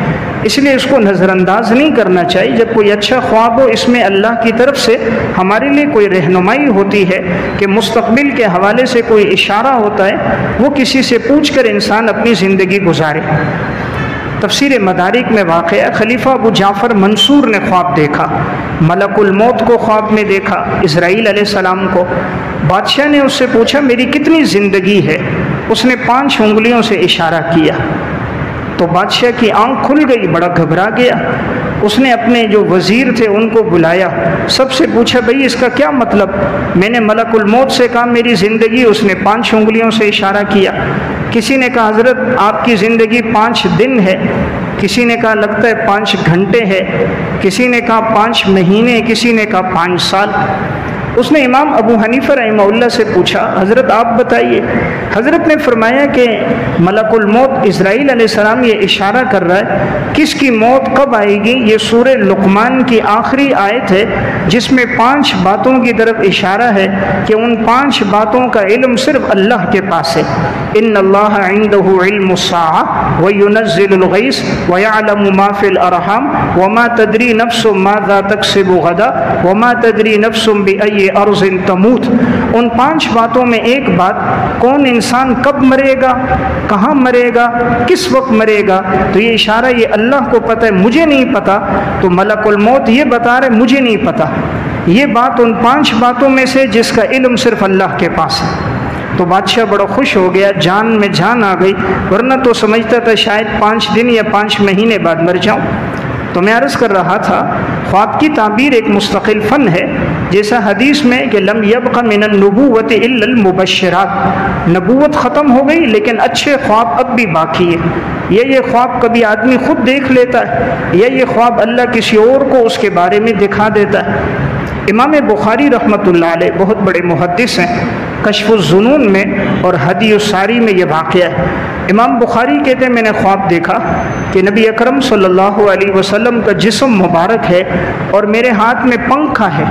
اس لیے اس کو نظر انداز نہیں کرنا چاہیے۔ جب کوئی اچھا خواب ہو اس میں اللہ کی طرف سے ہمارے لیے کوئی رہنمائی ہوتی ہے کہ مستقبل کے حوالے سے کوئی اشارہ ہوتا ہے، وہ کسی سے پوچھ کر انسان اپنی زندگی گزارے۔ تفسیر مدارک میں واقع خلیفہ ابو جعفر منصور نے خواب دیکھا، ملک الموت کو خواب میں دیکھا، اسرائیل علیہ السلام کو۔ بادشاہ نے اس سے پوچھا میری کتنی زندگی ہے؟ اس نے 5 انگلیوں سے اشارہ کیا، تو بادشاہ کی آنکھ کھل گئی، بڑا گھبرا گیا۔ اس نے اپنے جو وزیر تھے ان کو بلایا، سب سے پوچھا بھئی اس کا کیا مطلب؟ میں نے ملک الموت سے کہا میری زندگی، اس نے 5 انگلیوں سے اشارہ کیا۔ کسی نے کہا حضرت آپ کی زندگی 5 دن ہے، کسی نے کہا لگتا ہے 5 گھنٹے ہے، کسی نے کہا 5 مہینے، کسی نے کہا 5 سال۔ اس نے امام ابو حنیفہ رحمہ اللہ سے پوچھا حضرت آپ بتائیے۔ حضرت نے فرمایا کہ ملک الموت اسرائیل علیہ السلام یہ اشارہ کر رہا ہے کس کی موت کب آئے گی، یہ سورہ لقمان کی آخری آیت ہے جس میں 5 باتوں کی طرف اشارہ ہے کہ ان 5 باتوں کا علم صرف اللہ کے پاس ہے۔ ان اللہ عنده علم الساعة وينزل الغیث ويعلم ما في الارحام وما تدری نفس ماذا تکسب غدا وما تدری نفس بأي ارض تموت۔ ان 5 باتوں میں ایک بات، کون انسان کب مرے گا، کہاں مرے گا، کس وقت مرے گا، تو یہ اشارہ یہ اللہ کو پتہ ہے، مجھے نہیں پتا۔ تو ملک الموت یہ بتا رہے مجھے نہیں پتا، یہ بات ان 5 باتوں میں سے جس کا علم صرف اللہ کے پاس ہے۔ تو بادشاہ بڑا خوش ہو گیا، جان میں جان آ گئی، ورنہ تو سمجھتا تھا شاید 5 دن یا 5 مہینے بعد مر جاؤں۔ تو میں عرض کر رہا تھا خواب کی تعبیر ایک مستقل فن ہے، جیسا حدیث میں کہ لم یبق من النبوۃ الا المبشرات، نبوت ختم ہو گئی لیکن اچھے خواب اب بھی باقی ہے۔ یہ خواب کبھی آدمی خود دیکھ لیتا ہے یا یہ خواب اللہ کسی اور کو اس کے بارے میں دکھا دیتا ہے۔ امام بخاری رحمۃ اللہ علیہ بہت بڑے محدث ہیں، کشف الظنون میں اور ہدی الساری میں یہ واقعہ ہے۔ امام بخاری کہتے ہیں میں نے خواب دیکھا کہ نبی اکرم صلی اللہ علیہ وسلم کا جسم مبارک ہے اور میرے ہاتھ میں پنکھا ہے،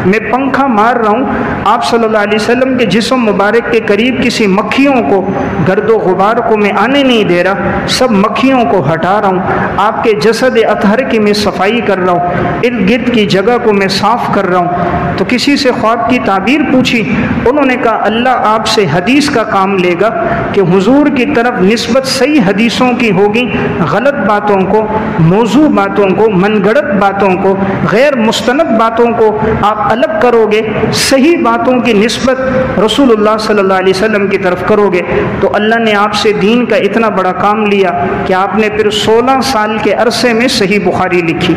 میں پنکھا مار رہا ہوں، آپ صلی اللہ علیہ وسلم کے جسم مبارک کے قریب کسی مکھیوں کو، گرد و غبار کو میں آنے نہیں دے رہا، سب مکھیوں کو ہٹا رہا ہوں، آپ کے جسد اطہر کی میں صفائی کر رہا ہوں، ارد گرد کی جگہ کو میں صاف کر رہا ہوں۔ تو کسی سے خواب کی تعبیر پوچھی، انہوں نے کہا اللہ آپ سے حدیث کا کام لے گا کہ حضور کی طرف نسبت صحیح حدیثوں کی ہوگی، غلط باتوں کو، موضوع باتوں کو، من گڑت باتوں کو، غیر مستند باتوں کو آپ الگ کرو گے، صحیح باتوں کی نسبت رسول اللہ صلی اللہ علیہ وسلم کی طرف کرو گے۔ تو اللہ نے آپ سے دین کا اتنا بڑا کام لیا کہ آپ نے پھر 16 سال کے عرصے میں صحیح بخاری لکھی۔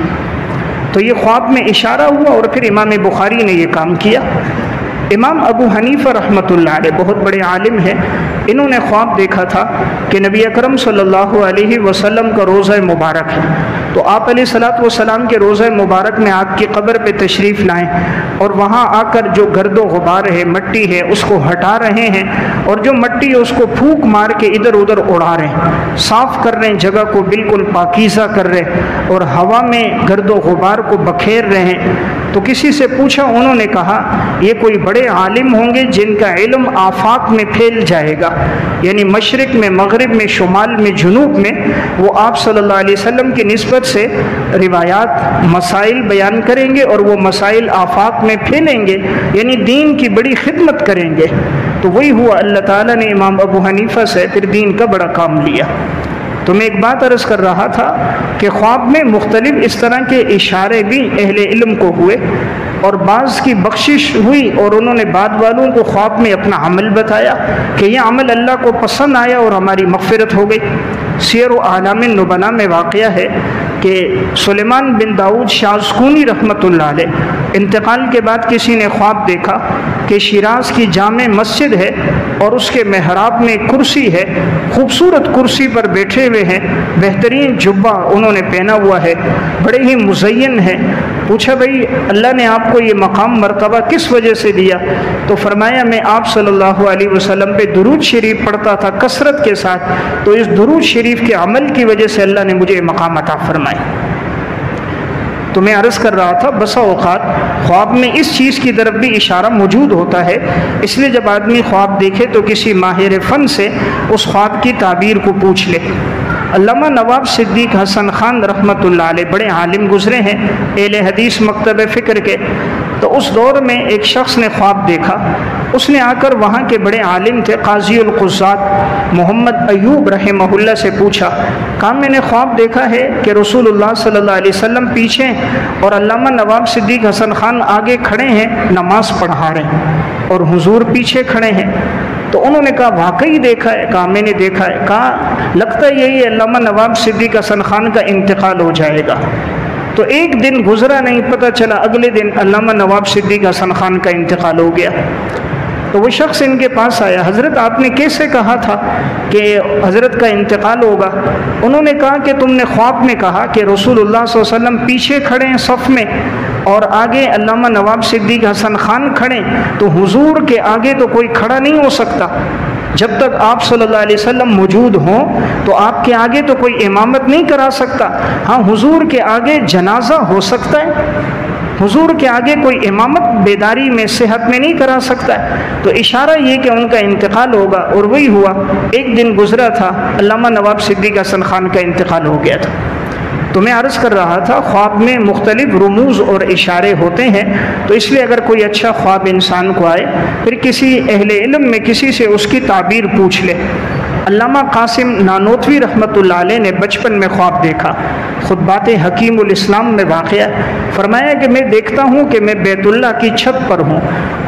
تو یہ خواب میں اشارہ ہوا اور پھر امام بخاری نے یہ کام کیا۔ امام ابو حنیفہ رحمۃ اللہ علیہ بہت بڑے عالم ہیں، انہوں نے خواب دیکھا تھا کہ نبی اکرم صلی اللہ علیہ وسلم کا روضہ مبارک ہے، تو آپ علیہ الصلوۃ والسلام کے روضہ مبارک میں آپ کی قبر پہ تشریف لائیں اور وہاں آ کر جو گرد و غبار ہے، مٹی ہے، اس کو ہٹا رہے ہیں اور جو مٹی ہے اس کو پھونک مار کے ادھر ادھر اڑا رہے ہیں، صاف کر رہے ہیں، جگہ کو بالکل پاکیزہ کر رہے ہیں اور ہوا میں گرد و غبار کو بکھیر رہے ہیں۔ تو کسی سے پوچھا، انہوں نے کہا یہ کوئی بڑے عالم ہوں گے جن کا علم آفاق میں پھیل جائے گا، یعنی مشرق میں، مغرب میں، شمال میں، جنوب میں، وہ آپ صلی اللہ علیہ وسلم کی نسبت سے روایات، مسائل بیان کریں گے اور وہ مسائل آفاق میں پھیلیں گے، یعنی دین کی بڑی خدمت کریں گے۔ تو وہی ہوا، اللہ تعالیٰ نے امام ابو حنیفہ سے پھر دین کا بڑا کام لیا۔ تو میں ایک بات عرض کر رہا تھا کہ خواب میں مختلف اس طرح کے اشارے بھی اہل علم کو ہوئے اور بعض کی بخشش ہوئی اور انہوں نے بعد والوں کو خواب میں اپنا عمل بتایا کہ یہ عمل اللہ کو پسند آیا اور ہماری مغفرت ہو گئی۔ سیر و اعلام النبلاء میں واقعہ ہے کہ سلیمان بن داؤد شازکونی رحمۃ اللہ علیہ انتقال کے بعد کسی نے خواب دیکھا کہ شیراز کی جامع مسجد ہے اور اس کے محراب میں کرسی ہے، خوبصورت کرسی پر بیٹھے ہوئے ہیں، بہترین جبہ انہوں نے پہنا ہوا ہے، بڑے ہی مزین ہے۔ پوچھا بھائی اللہ نے آپ کو یہ مقام مرتبہ کس وجہ سے دیا؟ تو فرمایا میں آپ صلی اللہ علیہ وسلم پہ درود شریف پڑھتا تھا کثرت کے ساتھ، تو اس درود شریف کے عمل کی وجہ سے اللہ نے مجھے مقام عطا فرمایا۔ تو میں عرض کر رہا تھا بسا اوقات خواب میں اس چیز کی طرف بھی اشارہ موجود ہوتا ہے، اس لیے جب آدمی خواب دیکھے تو کسی ماہر فن سے اس خواب کی تعبیر کو پوچھ لے۔ علامہ نواب صدیق حسن خان رحمۃ اللہ علیہ بڑے عالم گزرے ہیں، اہل حدیث مکتب فکر کے۔ تو اس دور میں ایک شخص نے خواب دیکھا، اس نے آ کر وہاں کے بڑے عالم تھے قاضی القضات محمد ایوب رحمہ اللہ سے پوچھا، کہا میں نے خواب دیکھا ہے کہ رسول اللہ صلی اللہ علیہ وسلم پیچھے اور علامہ نواب صدیق حسن خان آگے کھڑے ہیں، نماز پڑھا رہے ہیں اور حضور پیچھے کھڑے ہیں۔ تو انہوں نے کہا واقعی دیکھا ہے؟ کہا میں نے دیکھا ہے۔ کہا لگتا یہی ہے علامہ نواب صدیق حسن خان کا انتقال ہو جائے گا۔ تو ایک دن گزرا نہیں، پتہ چلا اگلے دن علامہ نواب صدیق حسن خان کا انتقال ہو گیا۔ تو وہ شخص ان کے پاس آیا، حضرت آپ نے کیسے کہا تھا کہ حضرت کا انتقال ہوگا؟ انہوں نے کہا کہ تم نے خواب میں کہا کہ رسول اللہ صلی اللہ علیہ وسلم پیچھے کھڑے ہیں صف میں اور آگے علامہ نواب صدیق حسن خان کھڑے، تو حضور کے آگے تو کوئی کھڑا نہیں ہو سکتا، جب تک آپ صلی اللہ علیہ وسلم موجود ہوں تو آپ کے آگے تو کوئی امامت نہیں کرا سکتا۔ ہاں حضور کے آگے جنازہ ہو سکتا ہے، حضور کے آگے کوئی امامت بیداری میں صحت میں نہیں کرا سکتا ہے۔ تو اشارہ یہ کہ ان کا انتقال ہوگا، اور وہی ہوا۔ ایک دن گزرا تھا، علامہ نواب صدیق حسن خان کا انتقال ہو گیا تھا۔ تو میں عرض کر رہا تھا خواب میں مختلف رموز اور اشارے ہوتے ہیں، تو اس لیے اگر کوئی اچھا خواب انسان کو آئے، پھر کسی اہل علم میں کسی سے اس کی تعبیر پوچھ لے۔ علامہ قاسم نانوتوی رحمۃ اللہ علیہ نے بچپن میں خواب دیکھا، خطبات حکیم الاسلام میں واقعہ، فرمایا کہ میں دیکھتا ہوں کہ میں بیت اللہ کی چھت پر ہوں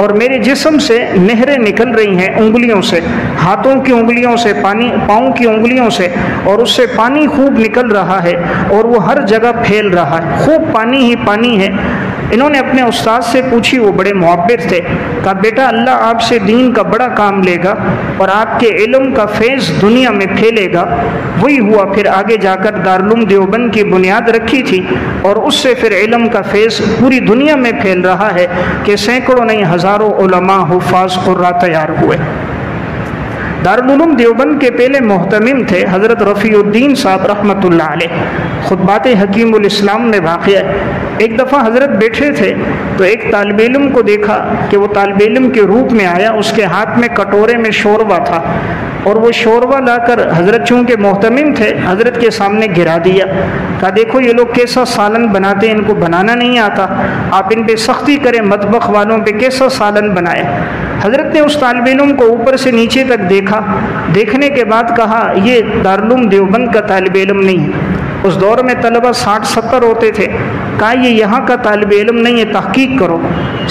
اور میرے جسم سے نہریں نکل رہی ہیں انگلیوں سے، ہاتھوں کی انگلیوں سے، پاؤں کی انگلیوں سے، اور اس سے پانی خوب نکل رہا ہے اور وہ ہر جگہ پھیل رہا ہے، خوب پانی ہی پانی ہے۔ انہوں نے اپنے استاد سے پوچھی، وہ بڑے معبر تھے، کہا بیٹا اللہ آپ سے دین کا بڑا کام لے گا اور آپ کے علم کا فیض دنیا میں پھیلے گا۔ وہی ہوا، پھر آگے جا کر دارالعلوم دیوبند کی بنیاد رکھی تھی اور اس سے پھر علم کا فیض پوری دنیا میں پھیل رہا ہے کہ سینکڑوں نہیں ہزاروں علماء حفاظ قراء تیار ہوئے۔ دارالعلوم دیوبند کے پہلے محتمم تھے حضرت رفیع الدین صاحب رحمۃ اللہ علیہ۔ خطبات حکیم الاسلام میں واقعہ، ایک دفعہ حضرت بیٹھے تھے تو ایک طالب علم کو دیکھا کہ وہ طالب علم کے روپ میں آیا، اس کے ہاتھ میں کٹورے میں شوربہ تھا اور وہ شوربہ لا کر حضرت چونکہ محتمم تھے حضرت کے سامنے گرا دیا، کہا دیکھو یہ لوگ کیسا سالن بناتے ہیں، ان کو بنانا نہیں آتا، آپ ان پہ سختی کریں، مطبخ والوں پہ کیسا سالن بنائے۔ حضرت نے اس طالب علم کو اوپر سے نیچے تک دیکھا، دیکھنے کے بعد کہا یہ دارالعلوم دیوبند کا طالب علم نہیں ہے۔ اس دور میں طلبہ 60-70 ہوتے تھے، کہا یہ یہاں کا طالب علم نہیں ہے، تحقیق کرو۔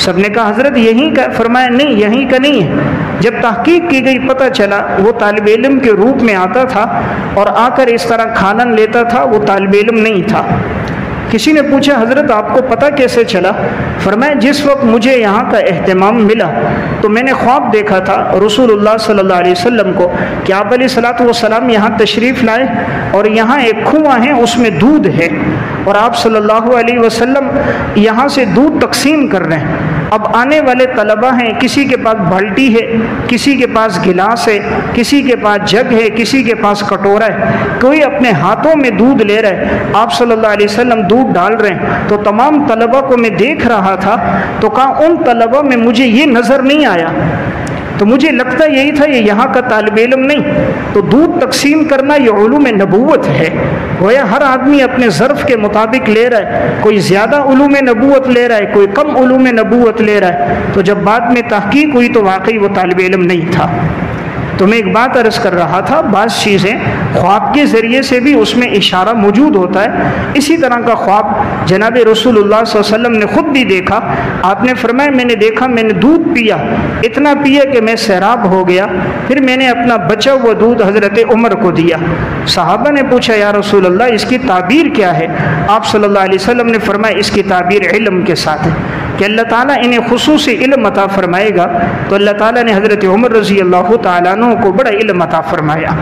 سب نے کہا حضرت یہیں کا، فرمایا نہیں یہیں کا نہیں ہے۔ جب تحقیق کی گئی پتہ چلا وہ طالب علم کے روپ میں آتا تھا اور آ کر اس طرح کھانا لیتا تھا، وہ طالب علم نہیں تھا۔ کسی نے پوچھا حضرت آپ کو پتہ کیسے چلا؟ فرمایا جس وقت مجھے یہاں کا اہتمام ملا تو میں نے خواب دیکھا تھا رسول اللہ صلی اللہ علیہ وسلم کو کہ آپ علیہ الصلوۃ والسلام یہاں تشریف لائے اور یہاں ایک کنواں ہے، اس میں دودھ ہے اور آپ صلی اللہ علیہ وسلم یہاں سے دودھ تقسیم کر رہے ہیں۔ اب آنے والے طلبہ ہیں، کسی کے پاس بالٹی ہے، کسی کے پاس گلاس ہے، کسی کے پاس جگ ہے، کسی کے پاس کٹورا ہے، کوئی اپنے ہاتھوں میں دودھ لے رہا ہے، آپ صلی اللہ علیہ وسلم دودھ ڈال رہے ہیں۔ تو تمام طلبہ کو میں دیکھ رہا تھا تو کہا ان طلبہ میں مجھے یہ نظر نہیں آیا، تو مجھے لگتا یہی تھا یہ یہاں کا طالب علم نہیں۔ تو دودھ تقسیم کرنا یہ علوم نبوت ہے، گویا ہر آدمی اپنے ظرف کے مطابق لے رہا ہے، کوئی زیادہ علوم نبوت لے رہا ہے، کوئی کم علوم نبوت لے رہا ہے۔ تو جب بعد میں تحقیق ہوئی تو واقعی وہ طالب علم نہیں تھا۔ تو میں ایک بات عرض کر رہا تھا، بعض چیزیں خواب کے ذریعے سے بھی اس میں اشارہ موجود ہوتا ہے۔ اسی طرح کا خواب جناب رسول اللہ صلی اللہ علیہ وسلم نے خود بھی دیکھا۔ آپ نے فرمایا میں نے دیکھا، میں نے دودھ پیا، اتنا پیا کہ میں سیراب ہو گیا، پھر میں نے اپنا بچا ہوا دودھ حضرت عمر کو دیا۔ صحابہ نے پوچھا یا رسول اللہ اس کی تعبیر کیا ہے؟ آپ صلی اللہ علیہ وسلم نے فرمایا اس کی تعبیر علم کے ساتھ ہے کہ اللہ تعالیٰ انہیں خصوصی علم عطا فرمائے گا۔ تو اللہ تعالیٰ نے حضرت عمر رضی اللہ تعالیٰ عنہ کو بڑا علم عطا فرمایا۔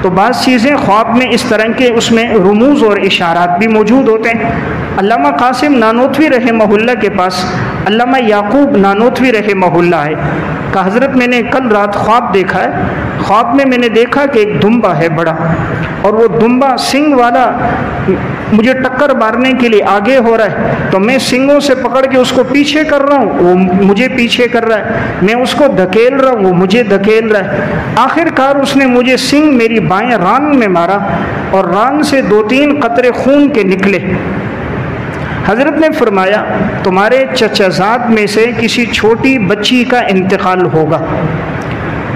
تو بعض چیزیں خواب میں اس طرح کے اس میں رموز اور اشارات بھی موجود ہوتے ہیں۔ علامہ قاسم نانوتوی رحمہ اللہ کے پاس علامہ یعقوب نانوتوی رحمہ اللہ ہے کہ حضرت میں نے کل رات خواب دیکھا ہے، خواب میں نے دیکھا کہ ایک دمبا ہے بڑا، اور وہ دمبا سنگ والا مجھے ٹکر مارنے کے لیے آگے ہو رہا ہے، تو میں سنگوں سے پکڑ کے اس کو پیچھے کر رہا ہوں، وہ مجھے پیچھے کر رہا ہے، میں اس کو دھکیل رہا ہوں، وہ مجھے دھکیل رہا ہے۔ آخر کار اس نے مجھے سنگ میری بائیں ران میں مارا اور ران سے 2-3 قطرے خون کے نکلے۔ حضرت نے فرمایا تمہارے چچا زاد میں سے کسی چھوٹی بچی کا انتقال ہوگا۔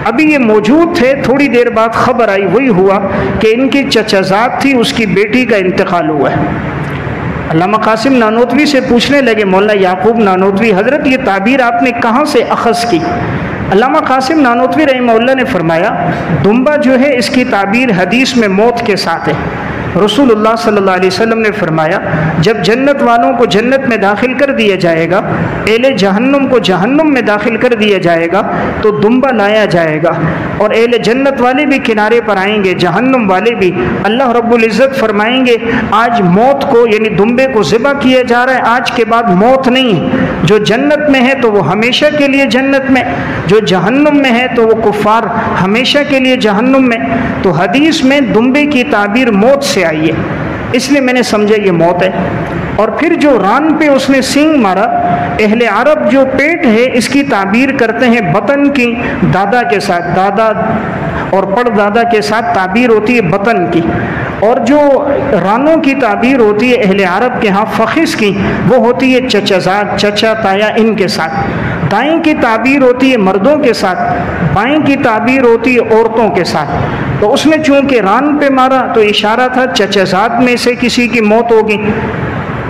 ابھی یہ موجود تھے، تھوڑی دیر بعد خبر آئی، وہی ہوا کہ ان کی چچا زاد تھی، اس کی بیٹی کا انتقال ہوا ہے۔ علامہ قاسم نانوتوی سے پوچھنے لگے مولانا یعقوب نانوتوی حضرت یہ تعبیر آپ نے کہاں سے اخذ کی؟ علامہ قاسم نانوتوی رحمہ اللہ نے فرمایا دمبا جو ہے اس کی تعبیر حدیث میں موت کے ساتھ ہے۔ رسول اللہ صلی اللہ علیہ وسلم نے فرمایا جب جنت والوں کو جنت میں داخل کر دیا جائے گا، اہل جہنم کو جہنم میں داخل کر دیا جائے گا تو دمبا لایا جائے گا، اور اہل جنت والے بھی کنارے پر آئیں گے، جہنم والے بھی۔ اللہ رب العزت فرمائیں گے آج موت کو یعنی دمبے کو ذبح کیا جا رہا ہے، آج کے بعد موت نہیں ہے۔ جو جنت میں ہے تو وہ ہمیشہ کے لیے جنت میں، جو جہنم میں ہے تو وہ کفار ہمیشہ کے لیے جہنم میں۔ تو حدیث میں دمبے کی تعبیر موت سے آئی ہے، اس لیے میں نے سمجھا یہ موت ہے۔ اور پھر جو ران پہ اس نے سینگ مارا، اہل عرب جو پیٹ ہے اس کی تعبیر کرتے ہیں بطن کی، دادا کے ساتھ، دادا اور پڑ دادا کے ساتھ تعبیر ہوتی ہے بطن کی، اور جو رانوں کی تعبیر ہوتی ہے اہل عرب کے ہاں فخذ کی، وہ ہوتی ہے چچا زاد، چچا تایا ان کے ساتھ۔ دائیں کی تعبیر ہوتی ہے مردوں کے ساتھ، بائیں کی تعبیر ہوتی ہے عورتوں کے ساتھ۔ تو اس نے چونکہ ران پہ مارا تو اشارہ تھا چچزاد میں سے کسی کی موت ہوگی،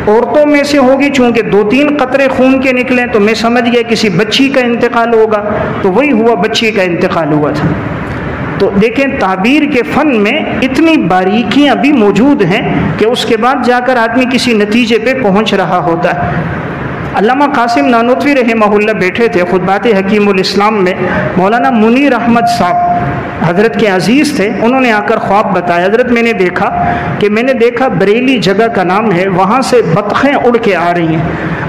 عورتوں میں سے ہوگی، چونکہ 2-3 قطرے خون کے نکلے تو میں سمجھ گیا کسی بچی کا انتقال ہوگا، تو وہی ہوا، بچی کا انتقال ہوا تھا۔ تو دیکھیں تعبیر کے فن میں اتنی باریکیاں بھی موجود ہیں کہ اس کے بعد جا کر آدمی کسی نتیجے پہ پہنچ رہا ہوتا ہے۔ علامہ قاسم نانوتوی رحمہ اللہ بیٹھے تھے خطبات حکیم الاسلام میں، مولانا منیر احمد صاحب حضرت کے عزیز تھے، انہوں نے آ کر خواب بتایا، حضرت میں نے دیکھا بریلی جگہ کا نام ہے، وہاں سے بطخیں اڑ کے آ رہی ہیں،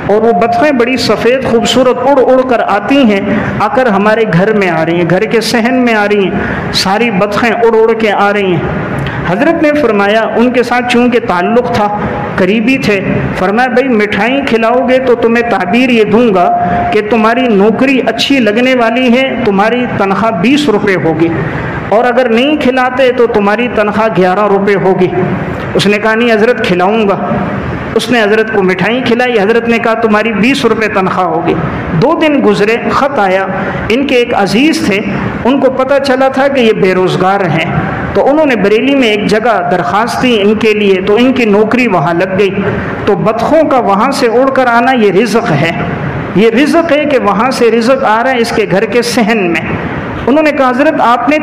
اور وہ بطخیں بڑی سفید خوبصورت اڑ کر آتی ہیں، آ کر ہمارے گھر میں آ رہی ہیں، گھر کے صحن میں آ رہی ہیں، ساری بطخیں اڑ کے آ رہی ہیں۔ حضرت نے فرمایا، ان کے ساتھ چونکہ تعلق تھا، قریبی تھے، فرمایا بھائی مٹھائی کھلاؤ گے تو تمہیں تعبیر یہ دوں گا کہ تمہاری نوکری اچھی لگنے والی ہے، تمہاری تنخواہ 20 روپے ہوگی، اور اگر نہیں کھلاتے تو تمہاری تنخواہ 11 روپے ہوگی۔ اس نے کہا نہیں حضرت کھلاؤں گا۔ اس نے حضرت کو مٹھائی کھلائی، حضرت نے کہا تمہاری 20 روپے تنخواہ ہوگی۔ 2 دن گزرے، خط آیا، ان کے ایک عزیز تھے، ان کو پتہ چلا تھا کہ یہ بے روزگار ہیں، تو انہوں نے بریلی میں ایک جگہ درخواست دی ان کے لیے، تو ان کی نوکری وہاں لگ گئی۔ تو بطخوں کا وہاں سے اڑ کر آنا یہ رزق ہے، یہ رزق ہے کہ وہاں سے رزق آ رہا ہے اس کے گھر کے صحن میں۔ انہوں نے کہا حضرت آپ نے